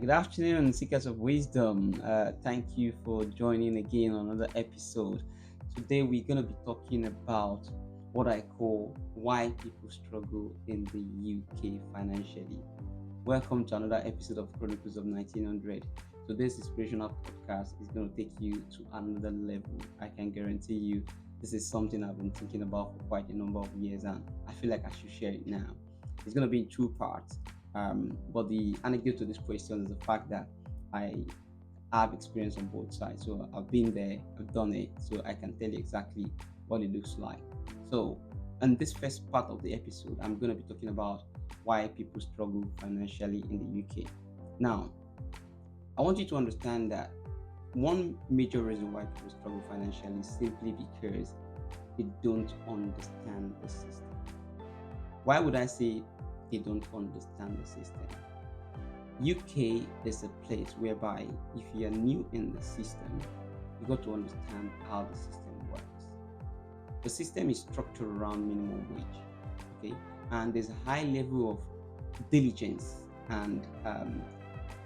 Good afternoon, seekers of wisdom. Thank you for joining again on another episode. Today, we're going to be talking about what I call why people struggle in the UK financially. Welcome to another episode of Chronicles of 1900. Today's inspirational podcast is going to take you to another level. I can guarantee you this is something I've been thinking about for quite a number of years, and I feel like I should share it now. It's going to be in two parts. But the anecdote to this question is the fact that I have experience on both sides. So I've been there, I've done it, so I can tell you exactly what it looks like. So, in this first part of the episode, I'm going to be talking about why people struggle financially in the UK. Now, I want you to understand that one major reason why people struggle financially is simply because they don't understand the system. Why would I say they don't understand the system? UK is a place whereby if you are new in the system, you got to understand how the system works. The system is structured around minimum wage, okay, and there's a high level of diligence and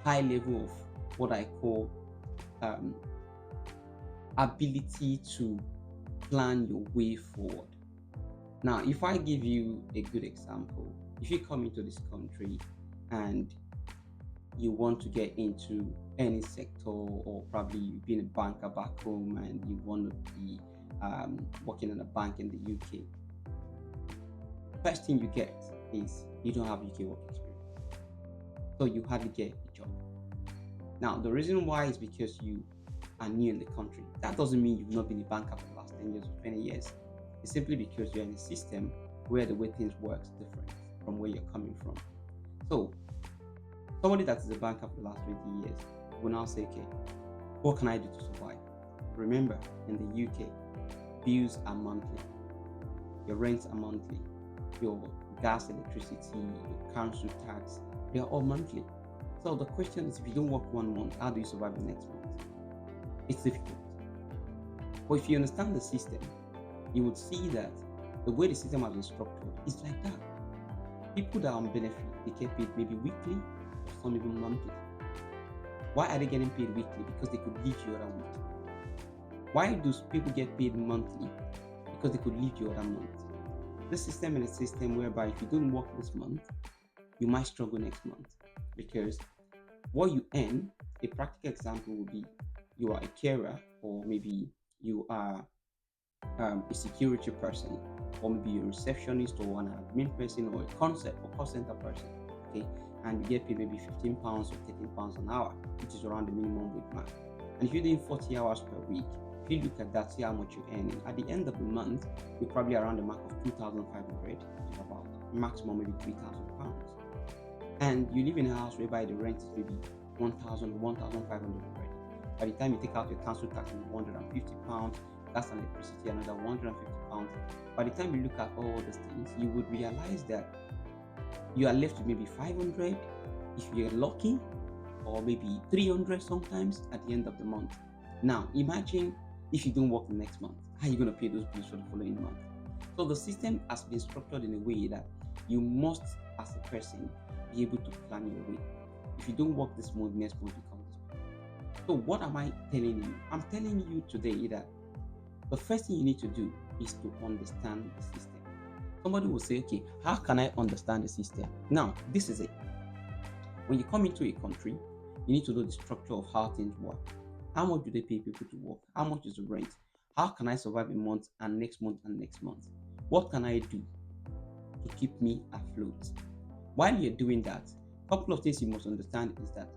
high level of what I call um, ability to plan your way forward. Now, if I give you a good example, if you come into this country and you want to get into any sector, or probably you've been a banker back home and you want to be working in a bank in the UK, first thing you get is you don't have UK work experience. So you hardly get a job. Now, the reason why is because you are new in the country. That doesn't mean you've not been a banker for the last 10 years or 20 years. It's simply because you're in a system where the way things work is different from where you're coming from. So, somebody that is a banker for the last 20 years will now say, okay, what can I do to survive? Remember, in the UK, bills are monthly, your rents are monthly, your gas, electricity, your council tax, they are all monthly. So the question is, if you don't work 1 month, how do you survive the next month? It's difficult. But if you understand the system, you would see that the way the system has been structured is like that. People that are on benefit, they get paid maybe weekly or some even monthly. Why are they getting paid weekly? Because they could leave you other week. Why do people get paid monthly? Because they could leave you other month. This system is a system whereby if you don't work this month, you might struggle next month. Because what you earn, a practical example would be you are a carer, or maybe you are a security person, or maybe a receptionist, or an admin person, or a concept or call center person, okay, and you get paid maybe £15 or £13 an hour, which is around the minimum wage mark. And if you're doing 40 hours per week, if you look at that, see how much you're earning. At the end of the month, you're probably around the mark of 2,500, to about maximum maybe £3,000. And you live in a house whereby the rent is maybe 1,000, 1,500 already. By the time you take out your council tax, maybe £150, gas and electricity, another £150. By the time you look at all these things, you would realize that you are left with maybe 500 if you're lucky, or maybe 300 sometimes at the end of the month. Now, imagine if you don't work the next month, how are you going to pay those bills for the following month? So the system has been structured in a way that you must, as a person, be able to plan your way. If you don't work this month, next month you come this month. So what am I telling you? I'm telling you today that the first thing you need to do is to understand the system. Somebody will say, okay, how can I understand the system? Now, this is it. When you come into a country, you need to know the structure of how things work. How much do they pay people to work? How much is the rent? How can I survive a month and next month and next month? What can I do to keep me afloat? While you're doing that, a couple of things you must understand is that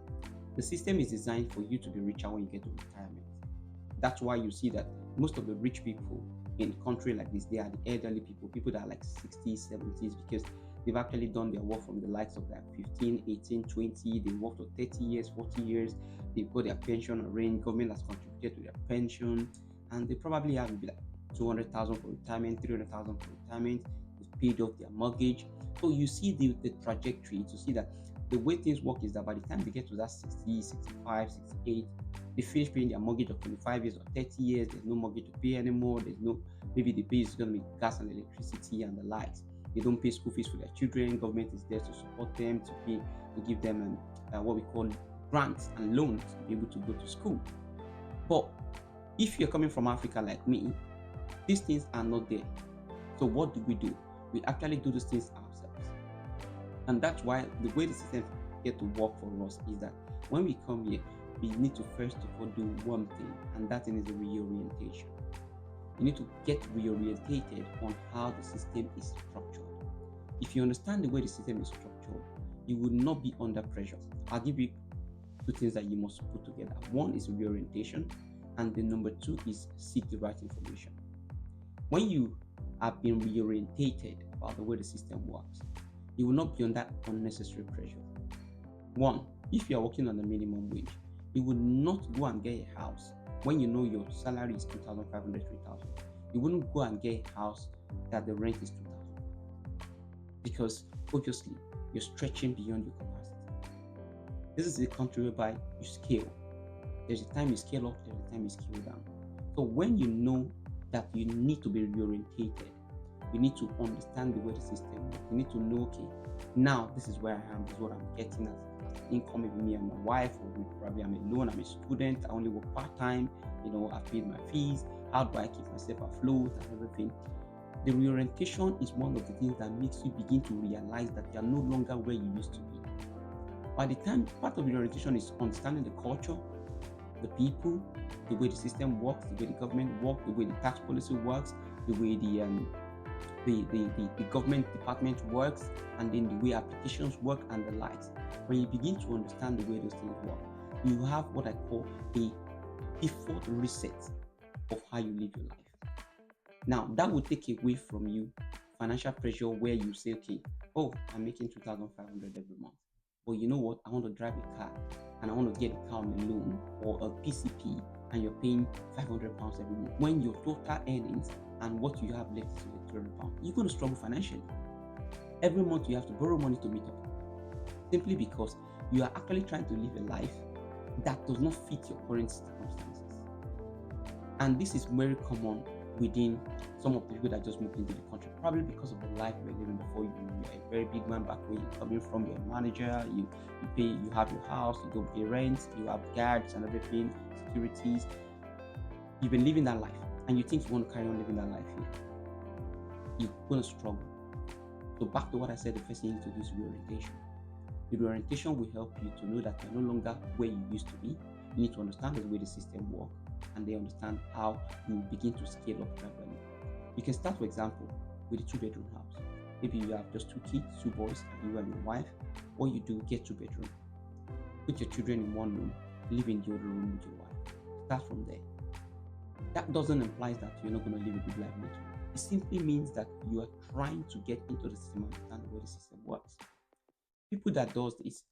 the system is designed for you to be richer when you get to retirement. That's why you see that most of the rich people in a country like this, they are the elderly people, people that are like 60s, 70s, because they've actually done their work from the likes of like 15, 18, 20. They worked for 30 years, 40 years. They've got their pension arranged. Government has contributed to their pension. And they probably have maybe like 200,000 for retirement, 300,000 for retirement. They've paid off their mortgage. So you see the trajectory to see that the way things work is that by the time they get to that 60, 65, 68, they finish paying their mortgage of 25 years or 30 years. There's no mortgage to pay anymore. There's no, maybe the pay is going to be gas and electricity and the lights. They don't pay school fees for their children. Government is there to support them, to pay, to give them what we call grants and loans to be able to go to school. But if you're coming from Africa like me, these things are not there. So what do? We actually do these things ourselves. And that's why the way the system get to work for us is that when we come here, we need to first of all do one thing, and that thing is a reorientation. You need to get reorientated on how the system is structured. If you understand the way the system is structured, you will not be under pressure. I'll give you two things that you must put together. One is reorientation, and the number two is seek the right information. When you have been reorientated about the way the system works, you will not be under unnecessary pressure. One, if you are working on the minimum wage, you will not go and get a house when you know your salary is 2,500, 3,000. You wouldn't go and get a house that the rent is 2,000 because obviously you're stretching beyond your capacity. This is a country whereby you scale. There's a time you scale up, there's a time you scale down. So when you know that you need to be reorientated, you need to understand the way the system works. You need to know, okay, now this is where I am, this is what I'm getting as income with me and my wife, or probably I'm alone, I'm a student, I only work part-time, I've paid my fees, how do I keep myself afloat and everything. The reorientation is one of the things that makes you begin to realize that you are no longer where you used to be. By the time part of the reorientation is understanding the culture, the people, the way the system works, the way the government works, the way the tax policy works, the way the government department works, and then the way applications work and the likes. When you begin to understand the way those things work, you have what I call a default reset of how you live your life. Now, that will take away from you financial pressure where you say, okay, oh, I'm making 2,500 every month. But you know what? I want to drive a car and I want to get a car on a loan or a PCP, and you're paying £500 every month. When your total earnings and what you have left is £200, you're going to struggle financially. Every month you have to borrow money to meet up, simply because you are actually trying to live a life that does not fit your current circumstances. And this is very common within some of the people that just moved into the country, probably because of the life you were living before. You're a very big man back where you're coming from, you're a manager, you pay, you have your house, you don't pay rent, you have guards and everything, securities. You've been living that life, and you think you want to carry on living that life here. You're going to struggle. So back to what I said, the first thing you need to do is reorientation. The reorientation will help you to know that you're no longer where you used to be. You need to understand the way the system works, and they understand how you begin to scale up gradually. You can start, for example, with a 2-bedroom house. Maybe you have just 2 kids, 2 boys, and you and your wife. What you do, get 2 bedrooms. Put your children in one room, live in the other room with your wife. Start from there. That doesn't imply that you're not going to live a good life later. It simply means that you are trying to get into the system and understand the way the system works. People that does this,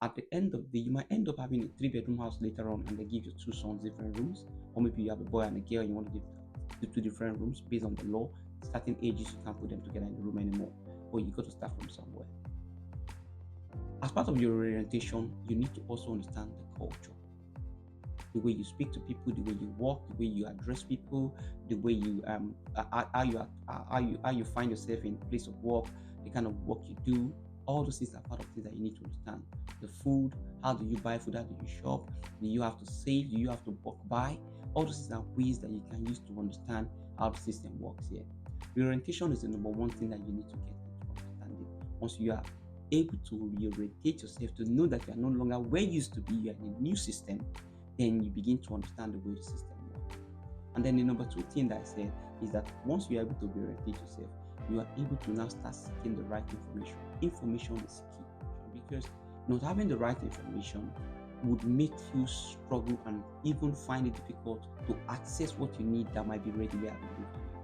at the end of the day, you might end up having a 3-bedroom house later on, and they give your 2 sons different rooms. Or maybe you have a boy and a girl, and you want to give 2 different rooms based on the law. Certain ages, you can't put them together in the room anymore. Or you got to start from somewhere. As part of your orientation, you need to also understand the culture. The way you speak to people, the way you walk, the way you address people, the way you how you find yourself in place of work, the kind of work you do. All those things are part of things that you need to understand. The food, how do you buy food, how do you shop, do you have to save, do you have to bulk buy? All those things are ways that you can use to understand how the system works here. Reorientation is the number one thing that you need to get into understanding. Once you are able to reorientate yourself to know that you are no longer where you used to be, you are in a new system, then you begin to understand the way the system works. And then the number 2 thing that I said is that once you are able to reorientate yourself, you are able to now start seeking the right information. Information is key, because not having the right information would make you struggle and even find it difficult to access what you need that might be readily available to you.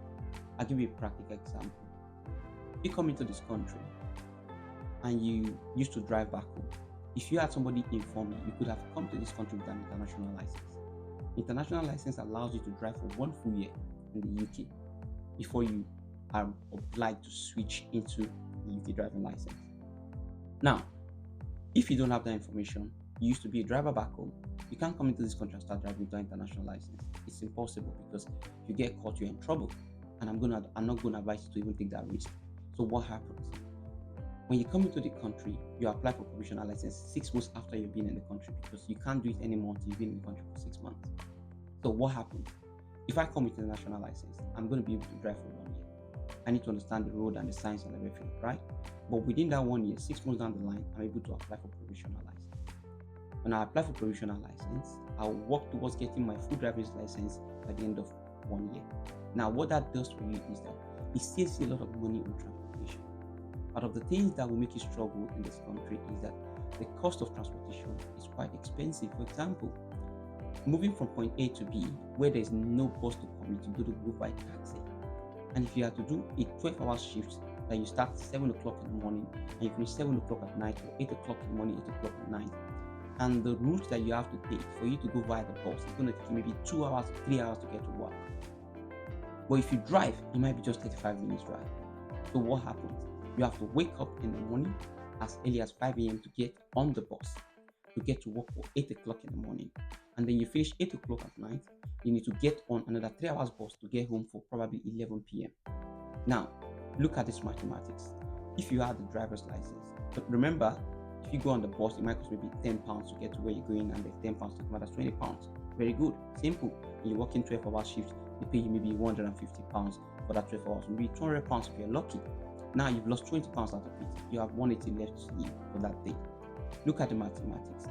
I'll give you a practical example. You come into this country and you used to drive back home. If you had somebody inform you, you could have come to this country with an international license. International license allows you to drive for 1 full year in the UK before you are obliged to switch into the UK driving license. Now, if you don't have that information, you used to be a driver back home, you can't come into this country and start driving without international license. It's impossible, because if you get caught, you're in trouble. And I'm not going to advise you to even take that risk. So what happens? When you come into the country, you apply for provisional license 6 months after you've been in the country, because you can't do it anymore until you've been in the country for 6 months. So what happens? If I come with a national license, I'm going to be able to drive for 1 year. I need to understand the road and the signs and everything, right? But within that 1 year, 6 months down the line, I'm able to apply for provisional license. When I apply for provisional license, I'll work towards getting my full driver's license by the end of 1 year. Now, what that does for you is that it saves you a lot of money on transportation. Part of the things that will make you struggle in this country is that the cost of transportation is quite expensive. For example, moving from point A to B, where there's no bus to commute, you go by taxi. And if you have to do a 12-hour shift, that you start 7 o'clock in the morning and you finish 7 o'clock at night, or 8 o'clock in the morning, 8 o'clock at night, and the route that you have to take for you to go via the bus is going to take you maybe 2 hours, 3 hours to get to work. But if you drive, it might be just 35 minutes drive. So what happens? You have to wake up in the morning as early as 5 a.m. to get on the bus to get to work for 8 o'clock in the morning. And then you finish 8 o'clock at night, you need to get on another 3 hours bus to get home for probably 11 p.m. Now, look at this mathematics. If you have the driver's license, but remember, if you go on the bus, it might cost maybe £10 to get to where you're going, and there's £10 to come out, that's £20. Very good, simple. And you're working 12-hour shifts, they pay you maybe £150 for that 12 hours, maybe £200 if you're lucky. Now you've lost £20 out of it. You have 180 left to you for that day. Look at the mathematics.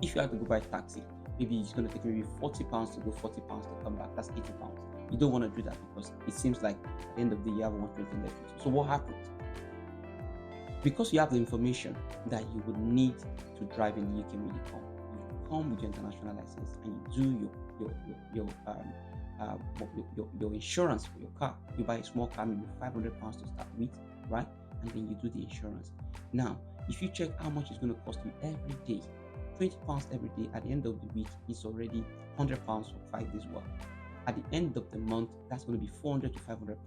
If you have to go by taxi, maybe it's going to take maybe £40 to go, £40 to come back. That's £80. You don't want to do that because it seems like at the end of the day you have 120 left. So what happens? Because you have the information that you would need to drive in the UK when you come with your international license and you do your insurance for your car. You buy a small car, maybe £500 to start with, right? And then you do the insurance. Now, if you check how much it's going to cost you every day, £20 every day, at the end of the week, it's already £100 for 5 days work. At the end of the month, that's going to be £400 to £500.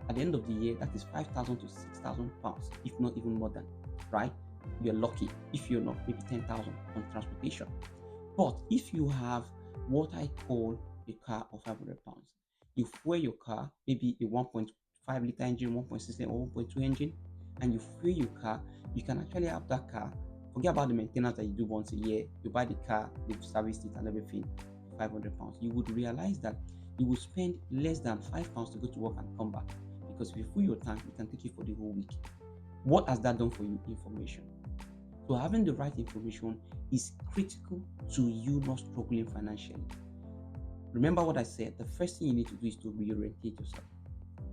At the end of the year, that is £5,000 to £6,000, if not even more than, right? You're lucky. If you're not, maybe £10,000 on transportation. But if you have what I call a car of £500, you fuel your car, maybe a 1.5 litre engine, 1.6 or 1.2 engine, and you fuel your car, you can actually have that car. Forget about the maintenance that you do once a year. You buy the car, they've serviced it and everything, £500. You would realize that you will spend less than £5 to go to work and come back. Because if you fill your tank, it can take you for the whole week. What has that done for you? Information. So having the right information is critical to you not struggling financially. Remember what I said, the first thing you need to do is to reorientate yourself.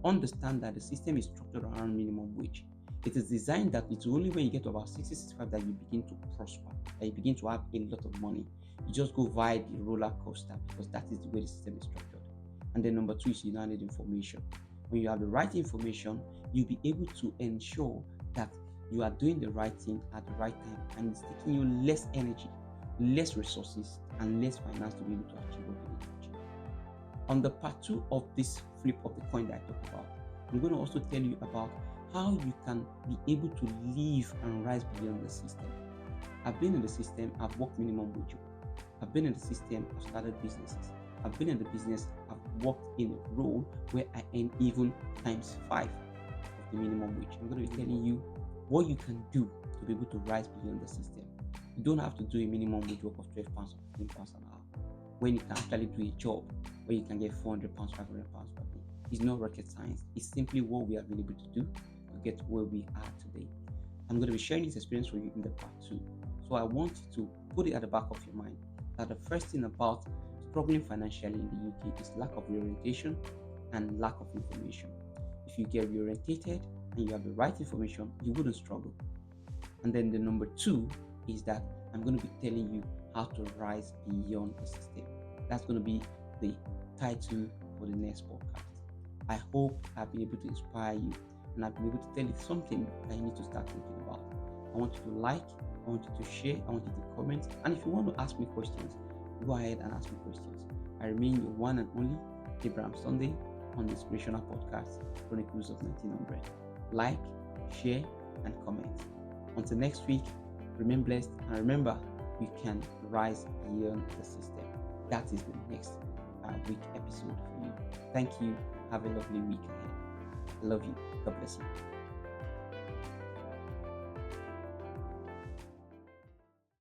Understand that the system is structured around minimum wage. It is designed that it's only when you get to about 60, 65 that you begin to prosper, that you begin to have a lot of money. You just go via the roller coaster because that is the way the system is structured. And then number 2 is you now need information. When you have the right information, you'll be able to ensure that you are doing the right thing at the right time, and it's taking you less energy, less resources, and less finance to be able to achieve what you need to achieve. On the part 2 of this flip of the coin that I talked about, I'm going to also tell you about how you can be able to live and rise beyond the system. I've been in the system, I've worked minimum wage. I've been in the system, I've started businesses. I've been in the business, I've worked in a role where I earn even times 5 of the minimum wage. I'm going to be telling you what you can do to be able to rise beyond the system. You don't have to do a minimum wage work of £12 or £15 an hour when you can actually do a job where you can get £400, £500 per day. It's not rocket science. It's simply what we have been able to do to get to where we are today. I'm going to be sharing this experience with you in the part 2. So I want you to put it at the back of your mind that the first thing about struggling financially in the UK is lack of reorientation and lack of information. If you get reorientated and you have the right information, you wouldn't struggle. And then the number 2 is that I'm going to be telling you how to rise beyond the system. That's going to be the title for the next podcast. I hope I've been able to inspire you and I've been able to tell you something that you need to start thinking about. I want you to like, I want you to share, I want you to comment, and if you want to ask me questions, go ahead and ask me questions. I remain your one and only Abraham Sunday on the Inspirational Podcast, Chronicles of 1900. Like, share, and comment. Until next week, remain blessed and remember, you can rise beyond the system. That is the next week episode for you. Thank you. Have a lovely week ahead. I love you. God bless you.